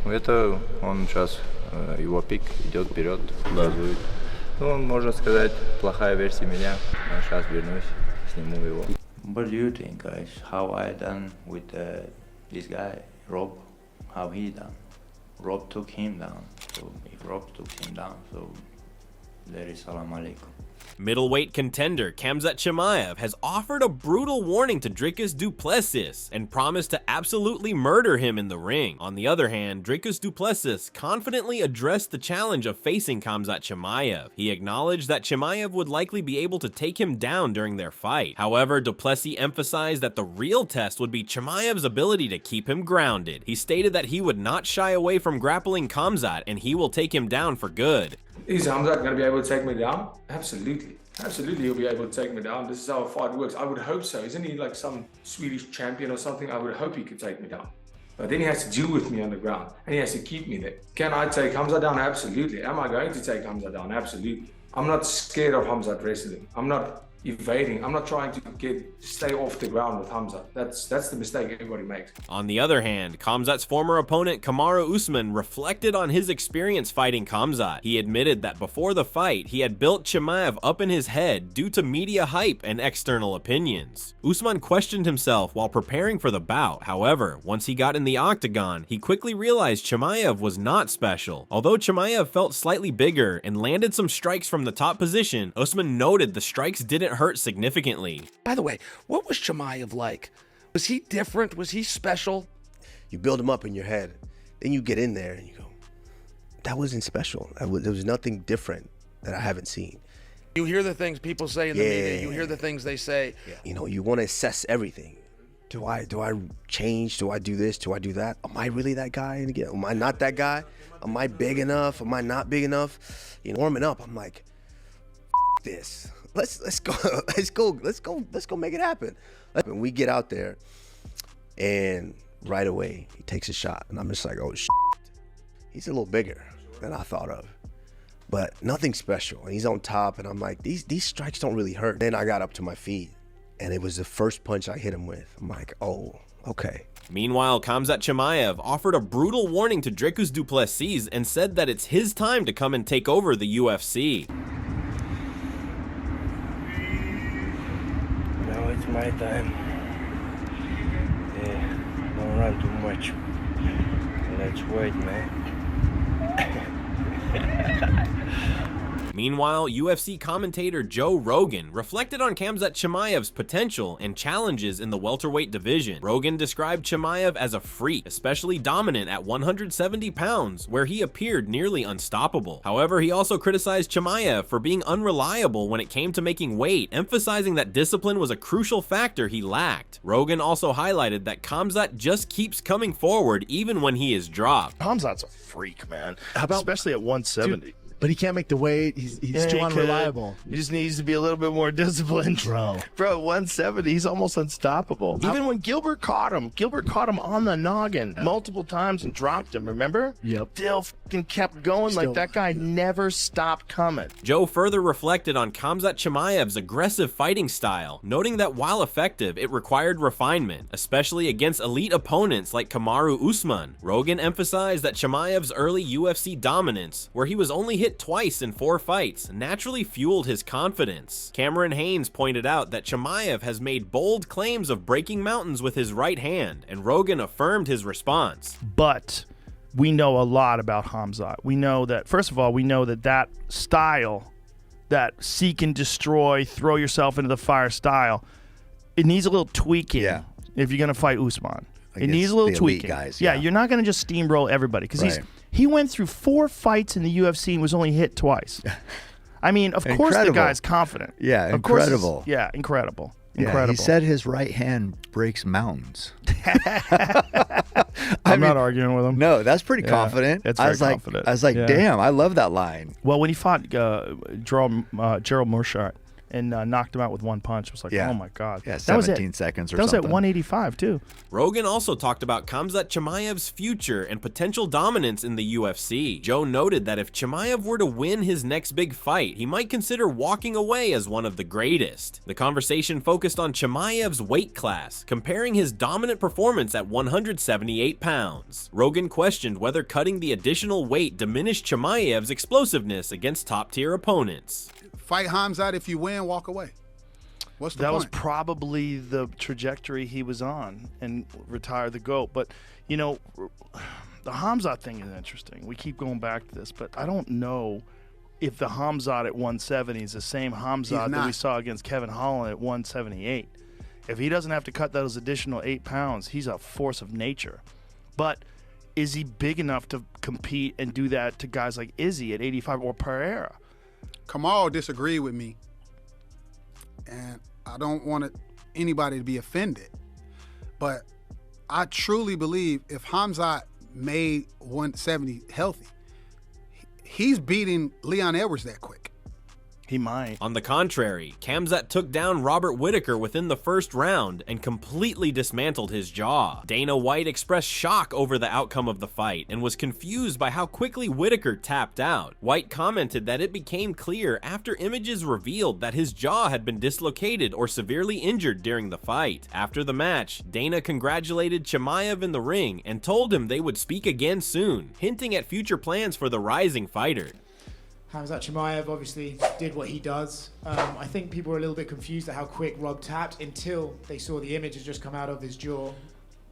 Это он сейчас, его пик идет вперед, газует. Ну, он, можно сказать, плохая версия меня, но сейчас вернусь, сниму его. What do you think, guys? How I done with this guy, Rob? How he done? Rob took him down. So if Rob took him down, so there is salam alaikum. Middleweight contender Khamzat Chimaev has offered a brutal warning to Dricus du Plessis and promised to absolutely murder him in the ring. On the other hand, Dricus du Plessis confidently addressed the challenge of facing Khamzat Chimaev. He acknowledged that Chimaev would likely be able to take him down during their fight. However, du Plessis emphasized that the real test would be Chimaev's ability to keep him grounded. He stated that he would not shy away from grappling Khamzat and he will take him down for good. Is Khamzat going to be able to take me down? Absolutely. Absolutely, he'll be able to take me down. This is how a fight works. I would hope so. Isn't he like some Swedish champion or something? I would hope he could take me down. But then he has to deal with me on the ground and he has to keep me there. Can I take Khamzat down? Absolutely. Am I going to take Khamzat down? Absolutely. I'm not scared of Khamzat wrestling. I'm not evading. I'm not trying to stay off the ground with Khamzat. That's the mistake everybody makes. On the other hand, Khamzat's former opponent Kamaru Usman reflected on his experience fighting Khamzat. He admitted that before the fight, he had built Chimaev up in his head due to media hype and external opinions. Usman questioned himself while preparing for the bout. However, once he got in the octagon, he quickly realized Chimaev was not special. Although Chimaev felt slightly bigger and landed some strikes from the top position, Usman noted the strikes didn't hurt significantly. By the way, what was Chimaev like? Was he different? Was he special? You build him up in your head, then you get in there and you go, that wasn't special. There was nothing different that I haven't seen. You hear the things people say in the media. You hear the things they say. You know, you want to assess everything. Do I change? Do I do this? Do I do that? Am I really that guy? And again, am I not that guy? Am I big enough? Am I not big enough? You know, warming up, I'm like, this. Let's go make it happen. And we get out there, and right away he takes a shot, and I'm just like, oh shit. He's a little bigger than I thought of, but nothing special. And he's on top, and I'm like, these strikes don't really hurt. Then I got up to my feet, and it was the first punch I hit him with. I'm like, oh, okay. Meanwhile, Khamzat Chimaev offered a brutal warning to Dricus du Plessis and said that it's his time to come and take over the UFC. It's my time. Yeah, don't run too much. Let's wait, man. Meanwhile, UFC commentator Joe Rogan reflected on Khamzat Chimaev's potential and challenges in the welterweight division. Rogan described Chimaev as a freak, especially dominant at 170 pounds, where he appeared nearly unstoppable. However, he also criticized Chimaev for being unreliable when it came to making weight, emphasizing that discipline was a crucial factor he lacked. Rogan also highlighted that Khamzat just keeps coming forward even when he is dropped. Khamzat's a freak, man. Especially at 170. Dude, but he can't make the weight. He's too unreliable. He just needs to be a little bit more disciplined. Bro, 170, he's almost unstoppable. Even when Gilbert caught him on the noggin multiple times and dropped him, remember? Yep. Still fucking kept going. Like that guy never stopped coming. Joe further reflected on Khamzat Chimaev's aggressive fighting style, noting that while effective, it required refinement, especially against elite opponents like Kamaru Usman. Rogan emphasized that Chimaev's early UFC dominance, where he was only hit twice in 4 fights, naturally fueled his confidence. Cameron Haynes pointed out that Chimaev has made bold claims of breaking mountains with his right hand, and Rogan affirmed his response. But we know a lot about Khamzat. We know that, first of all, we know that style, that seek and destroy, throw yourself into the fire style, it needs a little tweaking if you're going to fight Usman. It needs a little tweaking. Guys, yeah, you're not going to just steamroll everybody, because he went through 4 fights in the UFC and was only hit twice. I mean, of course the guy's confident. Yeah, incredible. Yeah, incredible. Yeah, Incredible. He said his right hand breaks mountains. I'm not arguing with him. No, that's pretty confident. That's very confident. I was like, damn, I love that line. Well, when he fought Gerald Meerschaert, and knocked him out with one punch. It was like, oh my God. Yeah, that was 17 seconds or that something. That was at 185 too. Rogan also talked about Khamzat Chimaev's future and potential dominance in the UFC. Joe noted that if Chimaev were to win his next big fight, he might consider walking away as one of the greatest. The conversation focused on Chimaev's weight class, comparing his dominant performance at 178 pounds. Rogan questioned whether cutting the additional weight diminished Chimaev's explosiveness against top-tier opponents. Fight Khamzat, if you win, walk away. What's the point? That was probably the trajectory he was on, and retire the GOAT. But, you know, the Khamzat thing is interesting. We keep going back to this, but I don't know if the Khamzat at 170 is the same Khamzat that we saw against Kevin Holland at 178. If he doesn't have to cut those additional 8 pounds, he's a force of nature. But is he big enough to compete and do that to guys like Izzy at 85 or Pereira? Kamal disagreed with me, and I don't want anybody to be offended, but I truly believe if Khamzat made 170 healthy, he's beating Leon Edwards that quick. He might. On the contrary, Khamzat took down Robert Whittaker within the first round and completely dismantled his jaw. Dana White expressed shock over the outcome of the fight and was confused by how quickly Whittaker tapped out. White commented that it became clear after images revealed that his jaw had been dislocated or severely injured during the fight. After the match, Dana congratulated Chimaev in the ring and told him they would speak again soon, hinting at future plans for the rising fighter. Khamzat Chimaev obviously did what he does. I think people were a little bit confused at how quick Rob tapped until they saw the images just come out of his jaw.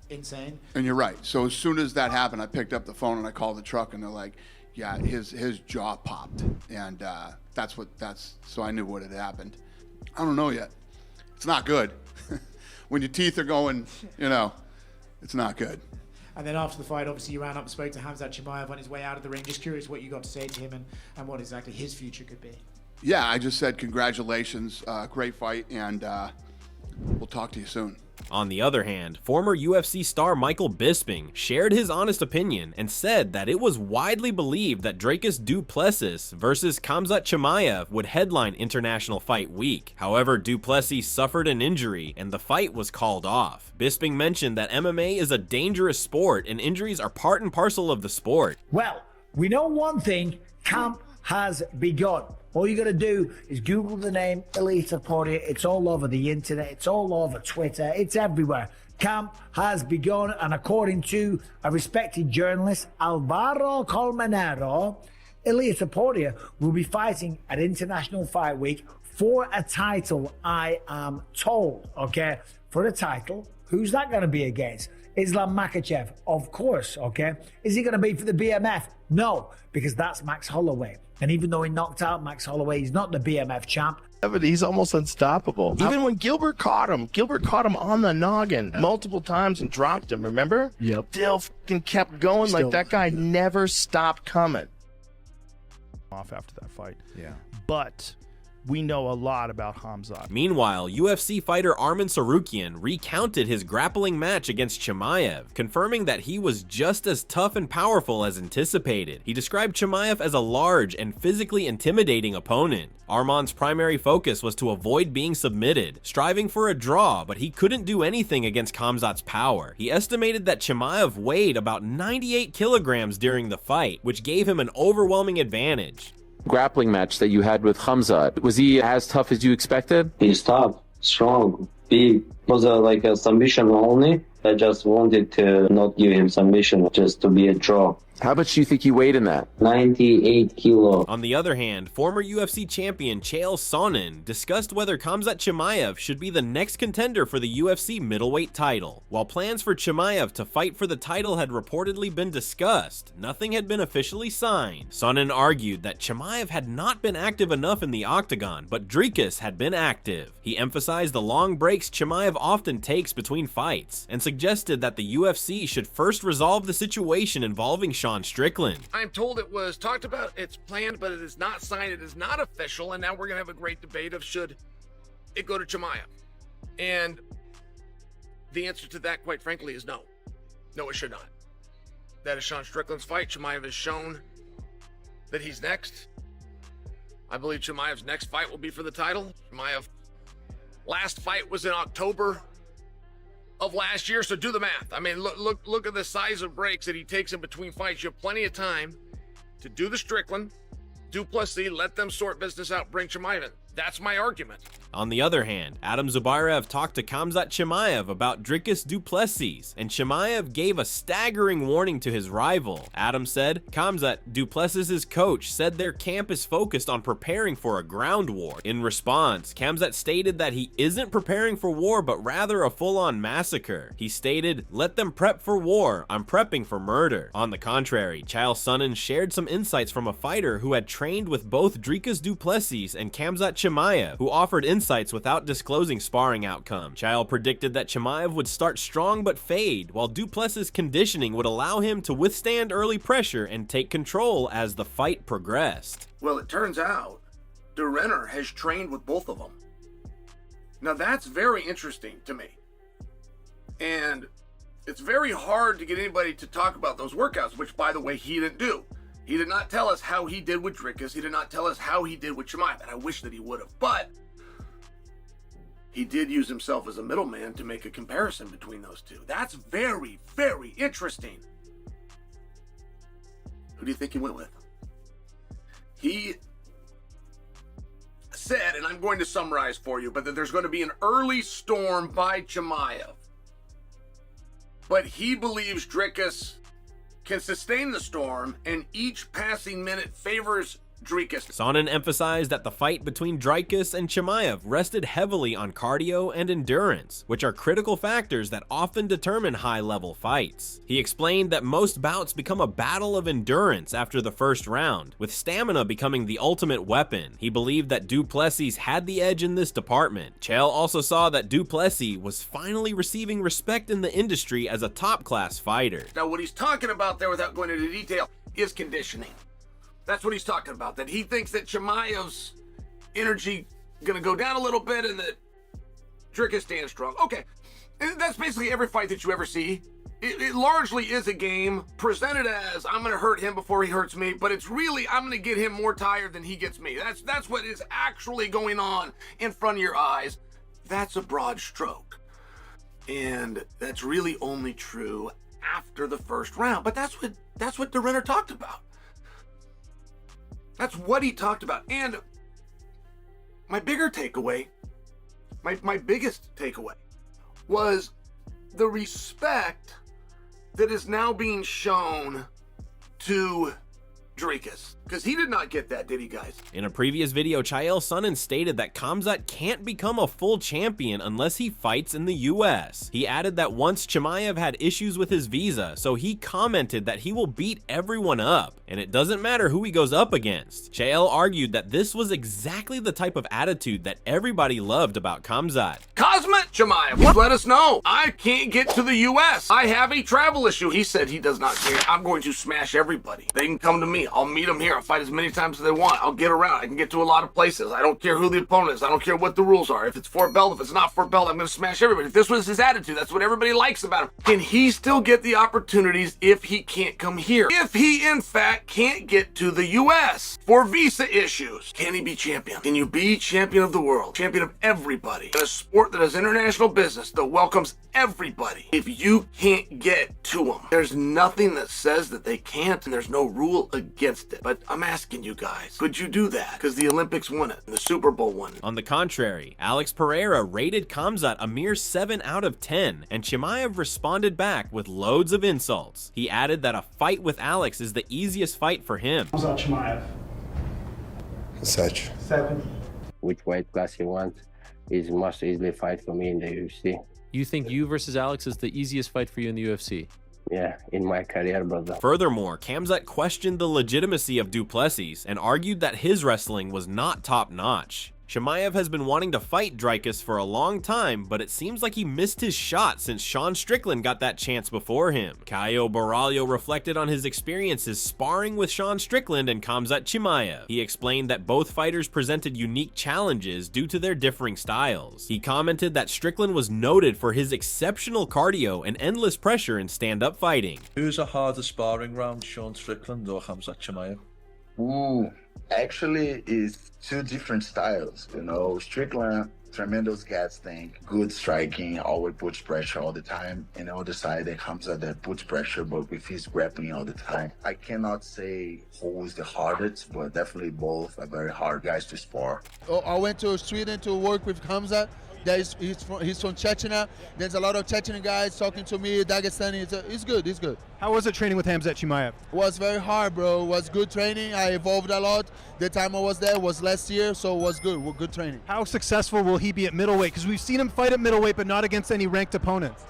Insane. And you're right. So as soon as that happened, I picked up the phone and I called the truck, and they're like, yeah, his jaw popped. And so I knew what had happened. I don't know yet. It's not good. When your teeth are going, you know, it's not good. And then after the fight, obviously, you ran up and spoke to Khamzat Chimaev on his way out of the ring. Just curious what you got to say to him and what exactly his future could be. Yeah, I just said congratulations, great fight, and we'll talk to you soon. On the other hand, former UFC star Michael Bisping shared his honest opinion and said that it was widely believed that Dricus du Plessis versus Khamzat Chimaev would headline International Fight Week. However, du Plessis suffered an injury and the fight was called off. Bisping mentioned that MMA is a dangerous sport and injuries are part and parcel of the sport. Well, we know one thing, camp has begun. All you got to do is Google the name Ilia Topuria. It's all over the internet. It's all over Twitter. It's everywhere. Camp has begun, and according to a respected journalist, Alvaro Colmenero, Ilia Topuria will be fighting at International Fight Week for a title, I am told, okay? For a title. Who's that going to be against? Islam Makhachev, of course, okay? Is he going to be for the BMF? No, because that's Max Holloway. And even though he knocked out Max Holloway, he's not the BMF champ. But he's almost unstoppable. Even when Gilbert caught him on the noggin multiple times and dropped him, remember? Yep. Still fucking kept going. Like that guy never stopped coming. Off after that fight. Yeah. But we know a lot about Khamzat. Meanwhile, UFC fighter Arman Sarukian recounted his grappling match against Chimaev, confirming that he was just as tough and powerful as anticipated. He described Chimaev as a large and physically intimidating opponent. Arman's primary focus was to avoid being submitted, striving for a draw, but he couldn't do anything against Khamzat's power. He estimated that Chimaev weighed about 98 kilograms during the fight, which gave him an overwhelming advantage. Grappling match that you had with Khamzat, was he as tough as you expected? He's tough, strong, big. It was like a submission only. I just wanted to not give him submission, just to be a draw. How much do you think he weighed in that? 98 kilo. On the other hand, former UFC champion Chael Sonnen discussed whether Khamzat Chimaev should be the next contender for the UFC middleweight title. While plans for Chimaev to fight for the title had reportedly been discussed, nothing had been officially signed. Sonnen argued that Chimaev had not been active enough in the octagon, but Dricus had been active. He emphasized the long breaks Chimaev often takes between fights, and suggested that the UFC should first resolve the situation involving Sean Strickland. I'm told it was talked about, it's planned, but it is not signed, it is not official, and now we're going to have a great debate of should it go to Chimaev. And the answer to that, quite frankly, is no. No, it should not. That is Sean Strickland's fight. Chimaev has shown that he's next. I believe Chimaev's next fight will be for the title. Chimaev last fight was in October of last year, so do the math. I mean, look at the size of breaks that he takes in between fights. You have plenty of time to do the Strickland, do Plessis, let them sort business out, bring Chimaev in. That's my argument. On the other hand, Adam Zubairov talked to Khamzat Chimaev about Dricus du Plessis, and Chimaev gave a staggering warning to his rival. Adam said, Khamzat, du Plessis' coach, said their camp is focused on preparing for a ground war. In response, Khamzat stated that he isn't preparing for war, but rather a full-on massacre. He stated, let them prep for war, I'm prepping for murder. On the contrary, Chael Sonnen shared some insights from a fighter who had trained with both Dricus du Plessis and Khamzat Chimaev, who offered insights without disclosing sparring outcome. Chael predicted that Chimaev would start strong but fade, while du Plessis' conditioning would allow him to withstand early pressure and take control as the fight progressed. Well, it turns out De Renner has trained with both of them. Now that's very interesting to me. And it's very hard to get anybody to talk about those workouts, which, by the way, he didn't do. He did not tell us how he did with Dricus. He did not tell us how he did with Chimaev, and I wish that he would have. But he did use himself as a middleman to make a comparison between those two. That's very, very interesting. Who do you think he went with? He said, and I'm going to summarize for you, but that there's going to be an early storm by Chimaev. But he believes Dricus can sustain the storm, and each passing minute favors Dricus. Sonnen emphasized that the fight between Dricus and Chimaev rested heavily on cardio and endurance, which are critical factors that often determine high-level fights. He explained that most bouts become a battle of endurance after the first round, with stamina becoming the ultimate weapon. He believed that du Plessis had the edge in this department. Chael also saw that du Plessis was finally receiving respect in the industry as a top-class fighter. Now, what he's talking about there, without going into detail, is conditioning. That's what he's talking about, that he thinks that Chimaev's energy gonna go down a little bit and that Dricus stands strong. Okay, and that's basically every fight that you ever see. It largely is a game presented as, I'm gonna hurt him before he hurts me, but it's really, I'm gonna get him more tired than he gets me. That's what is actually going on in front of your eyes. That's a broad stroke. And that's really only true after the first round. But that's what De Renner talked about. That's what he talked about. And my bigger takeaway, my biggest takeaway, was the respect that is now being shown to Dricus. Because he did not get that, did he, guys? In a previous video, Chael Sonnen stated that Khamzat can't become a full champion unless he fights in the US. He added that once Chimaev had issues with his visa, so he commented that he will beat everyone up, and it doesn't matter who he goes up against. Chael argued that this was exactly the type of attitude that everybody loved about Khamzat. Khamzat Chimaev, let us know. I can't get to the US. I have a travel issue. He said he does not care. I'm going to smash everybody. They can come to me. I'll meet them here. I'll fight as many times as they want. I'll get around. I can get to a lot of places. I don't care who the opponent is. I don't care what the rules are. If it's for a belt, if it's not for a belt, I'm going to smash everybody. If this was his attitude, that's what everybody likes about him. Can he still get the opportunities if he can't come here? If he, in fact, can't get to the US for visa issues, can he be champion? Can you be champion of the world? Champion of everybody? In a sport that has international business that welcomes everybody. If you can't get to them, there's nothing that says that they can't, and there's no rule against it. But I'm asking you guys, could you do that? Because the Olympics won it, and the Super Bowl won it. On the contrary, Alex Pereira rated Khamzat a mere 7 out of 10, and Chimaev responded back with loads of insults. He added that a fight with Alex is the easiest fight for him. Khamzat Chimaev. Such. 7. Which weight class you want is most easily fight for me in the UFC. You think you versus Alex is the easiest fight for you in the UFC? Yeah, in my career, brother. Furthermore, Khamzat questioned the legitimacy of du Plessis and argued that his wrestling was not top-notch. Chimaev has been wanting to fight Dricus for a long time, but it seems like he missed his shot since Sean Strickland got that chance before him. Caio Borralho reflected on his experiences sparring with Sean Strickland and Khamzat Chimaev. He explained that both fighters presented unique challenges due to their differing styles. He commented that Strickland was noted for his exceptional cardio and endless pressure in stand-up fighting. Who's a harder sparring round, Sean Strickland or Khamzat Chimaev? Ooh, actually, it's two different styles. You know, Strickland, tremendous gas tank, good striking, always puts pressure all the time. And on the other side, there comes out that puts pressure, but with his grappling all the time. I cannot say who is the hardest, but definitely both are very hard guys to spar. Oh, I went to Sweden to work with Khamzat. He's from Chechnya. There's a lot of Chechen guys talking to me, Dagestani. It's good, it's good. How was it training with Khamzat Chimaev? It was very hard, bro. It was good training. I evolved a lot. The time I was there was last year, so it was good. Good training. How successful will he be at middleweight? Because we've seen him fight at middleweight, but not against any ranked opponents.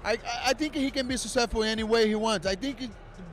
I think he can be successful any way he wants. I think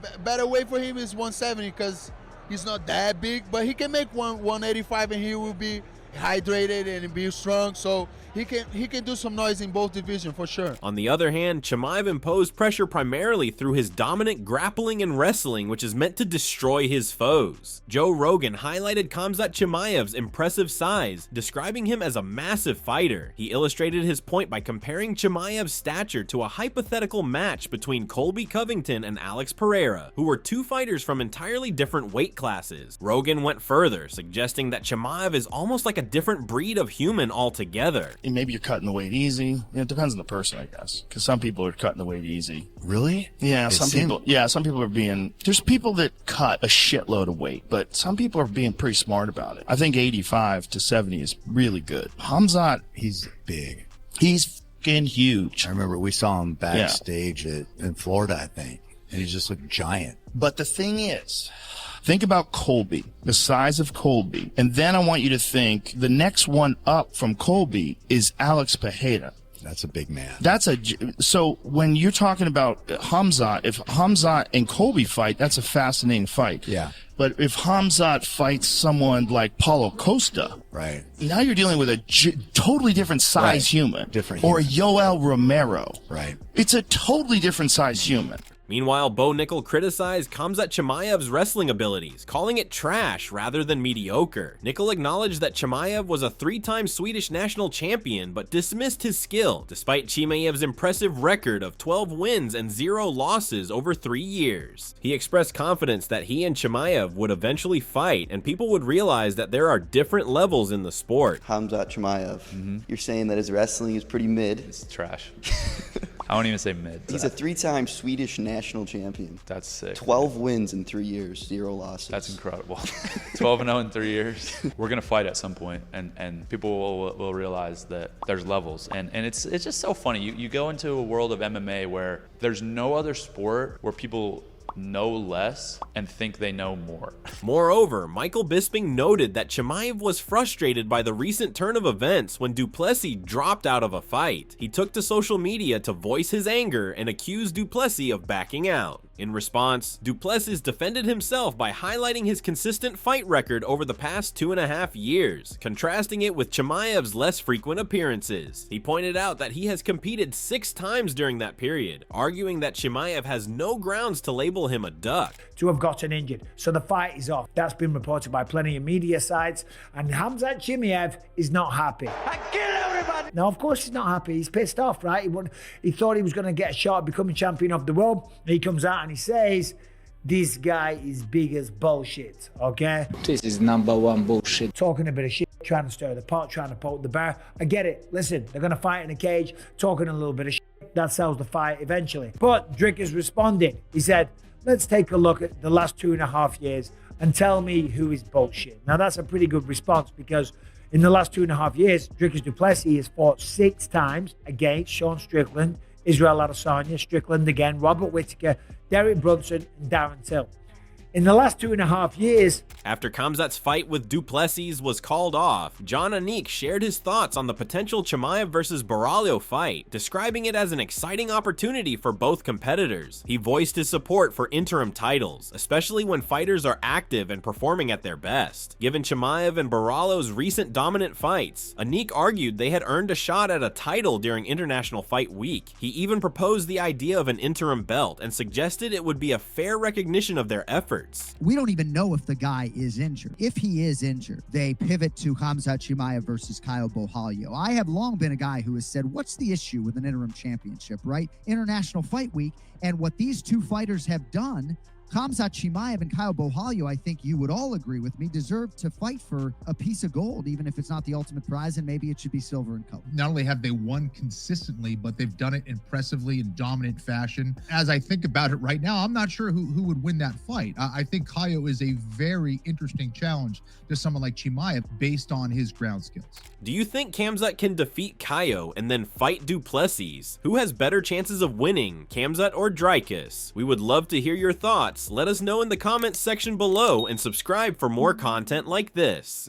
the better way for him is 170 because he's not that big, but he can make 185 and he will be hydrated and be strong, so he can do some noise in both divisions for sure. On the other hand, Chimaev imposed pressure primarily through his dominant grappling and wrestling, which is meant to destroy his foes. Joe Rogan highlighted Khamzat Chimaev's impressive size, describing him as a massive fighter. He illustrated his point by comparing Chimaev's stature to a hypothetical match between Colby Covington and Alex Pereira, who were two fighters from entirely different weight classes. Rogan went further, suggesting that Chimaev is almost like a different breed of human altogether. And maybe you're cutting the weight easy. It depends on the person, I guess. Because some people are cutting the weight easy. Really? Yeah, some people are being. There's people that cut a shitload of weight, but some people are being pretty smart about it. I think 85 to 70 is really good. Khamzat, he's big. He's fucking huge. I remember we saw him backstage in Florida, I think, and he just looked giant. But the thing is, think about Colby, the size of Colby, and then I want you to think the next one up from Colby is Alex Pereira. That's a big man. So when you're talking about Khamzat, if Khamzat and Colby fight, that's a fascinating fight. Yeah. But if Khamzat fights someone like Paulo Costa, right, now you're dealing with a totally different size human. Or Yoel Romero. Right. It's a totally different size human. Meanwhile, Bo Nickel criticized Khamzat Chimaev's wrestling abilities, calling it trash rather than mediocre. Nickel acknowledged that Chimaev was a 3-time Swedish national champion, but dismissed his skill, despite Chimaev's impressive record of 12 wins and 0 losses over 3 years. He expressed confidence that he and Chimaev would eventually fight, and people would realize that there are different levels in the sport. Khamzat Chimaev, you're saying that his wrestling is pretty mid? It's trash. I won't even say mid. He's a 3-time Swedish national champion. That's sick. 12 wins in 3 years, 0 losses. That's incredible. 12-0 in 3 years. We're gonna fight at some point, and people will realize that there's levels, and it's just so funny. You go into a world of MMA where there's no other sport where people know less and think they know more. Moreover, Michael Bisping noted that Chimaev was frustrated by the recent turn of events when du Plessis dropped out of a fight. He took to social media to voice his anger and accused du Plessis of backing out. In response, du Plessis defended himself by highlighting his consistent fight record over the past 2.5 years, contrasting it with Chimaev's less frequent appearances. He pointed out that he has competed 6 times during that period, arguing that Chimaev has no grounds to label him a duck. To have gotten injured, so the fight is off. That's been reported by plenty of media sites, and Khamzat Chimaev is not happy. No, of course he's not happy. He's pissed off, right? He thought he was going to get a shot at becoming champion of the world. He comes out and he says, this guy is big as bullshit, okay? This is #1 bullshit. Talking a bit of shit, trying to stir the pot, trying to poke the bear. I get it. Listen, they're going to fight in a cage, talking a little bit of shit. That sells the fight eventually. But Dricker's responded. He said, let's take a look at the last 2.5 years and tell me who is bullshit. Now, that's a pretty good response because in the last 2.5 years, Dricus du Plessis has fought 6 times against Sean Strickland, Israel Adesanya, Strickland again, Robert Whittaker, Derek Brunson, and Darren Till. In the last 2.5 years, after Khamzat's fight with du Plessis was called off, John Anik shared his thoughts on the potential Chimaev versus Baralho fight, describing it as an exciting opportunity for both competitors. He voiced his support for interim titles, especially when fighters are active and performing at their best. Given Chimaev and Baralho's recent dominant fights, Anik argued they had earned a shot at a title during International Fight Week. He even proposed the idea of an interim belt and suggested it would be a fair recognition of their efforts. We don't even know if the guy is injured. If he is injured, they pivot to Khamzat Chimaev versus Kyle Bohalio. I have long been a guy who has said, what's the issue with an interim championship, right? International Fight Week, and what these two fighters have done Khamzat Chimaev and Kyle Bohalio, I think you would all agree with me, deserve to fight for a piece of gold, even if it's not the ultimate prize, and maybe it should be silver in color. Not only have they won consistently, but they've done it impressively in dominant fashion. As I think about it right now, I'm not sure who would win that fight. I think Caio is a very interesting challenge to someone like Chimaev based on his ground skills. Do you think Khamzat can defeat Caio and then fight du Plessis? Who has better chances of winning, Khamzat or Dricus? We would love to hear your thoughts. Let us know in the comments section below and subscribe for more content like this.